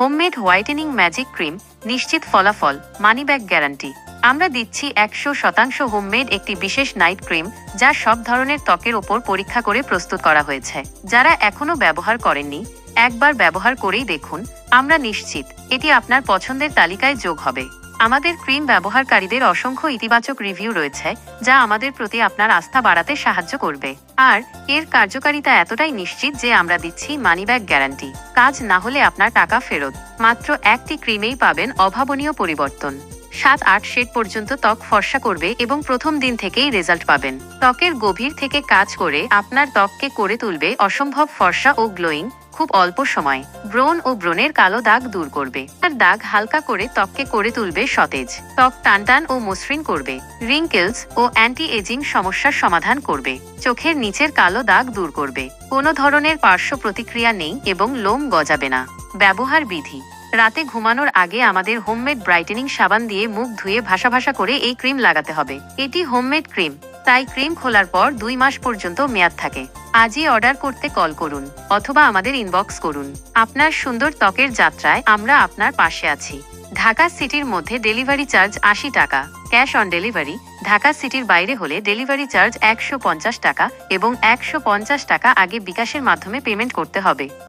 Homemade whitening magic cream, নিশ্চিত ফলাফল, money back guarantee. আমরা দিচ্ছি 100% হোমমেড একটি বিশেষ নাইট ক্রিম, যা সব ধরনের ত্বকের ওপর পরীক্ষা করে প্রস্তুত করা হয়েছে। যারা এখনো ব্যবহার করেননি, একবার ব্যবহার করেই দেখুন। আমরা নিশ্চিত এটি আপনার পছন্দের তালিকায় যোগ হবে। আমাদের ক্রিম ব্যবহারকারীদের অসংখ্য ইতিবাচক রিভিউ রয়েছে, যা আমাদের প্রতি আপনার আস্থা বাড়াতে সাহায্য করবে। আর এর কার্যকারিতা এতটাই নিশ্চিত যে আমরা দিচ্ছি মানি ব্যাক গ্যারান্টি। কাজ না হলে আপনার টাকা ফেরত। মাত্র একটি ক্রিমেই পাবেন অভাবনীয় পরিবর্তন। 7-8 শেড পর্যন্ত ত্বক ফর্সা করবে এবং প্রথম দিন থেকেই রেজাল্ট পাবেন। ত্বকের গভীর থেকে কাজ করে আপনার ত্বককে করে তুলবে অসম্ভব ফর্সা ও গ্লোয়িং খুব অল্প সময়। ব্রণ ও ব্রণের কালো দাগ দূর করবে। আর দাগ হালকা করে ত্বককে করে তুলবে সতেজ। ত্বক টানটান ও মসৃণ করবে। রিঙ্কেলস ও অ্যান্টি এজিং সমস্যার সমাধান করবে। চোখের নিচের কালো দাগ দূর করবে। কোনো ধরনের পার্শ্ব প্রতিক্রিয়া নেই এবং লোম গজাবে না। ব্যবহার বিধি: রাতে ঘুমানোর আগে আমাদের হোমমেড ব্রাইটেনিং সাবান দিয়ে মুখ ধুয়ে ভাসা করে এই ক্রিম লাগাতে হবে। এটি হোমমেড ক্রিম, তাই ক্রিম খোলার পর 2 মাস পর্যন্ত মেয়াদ থাকে। আজই অর্ডার করতে কল করুন অথবা আমাদের ইনবক্স করুন। আপনার সুন্দর ত্বকের যাত্রায় আমরা আপনার পাশে আছি। ঢাকা সিটির মধ্যে ডেলিভারি চার্জ 80 টাকা, ক্যাশ অন ডেলিভারি। ঢাকা সিটির বাইরে হলে ডেলিভারি চার্জ 150 টাকা এবং 150 টাকা আগে বিকাশের মাধ্যমে পেমেন্ট করতে হবে।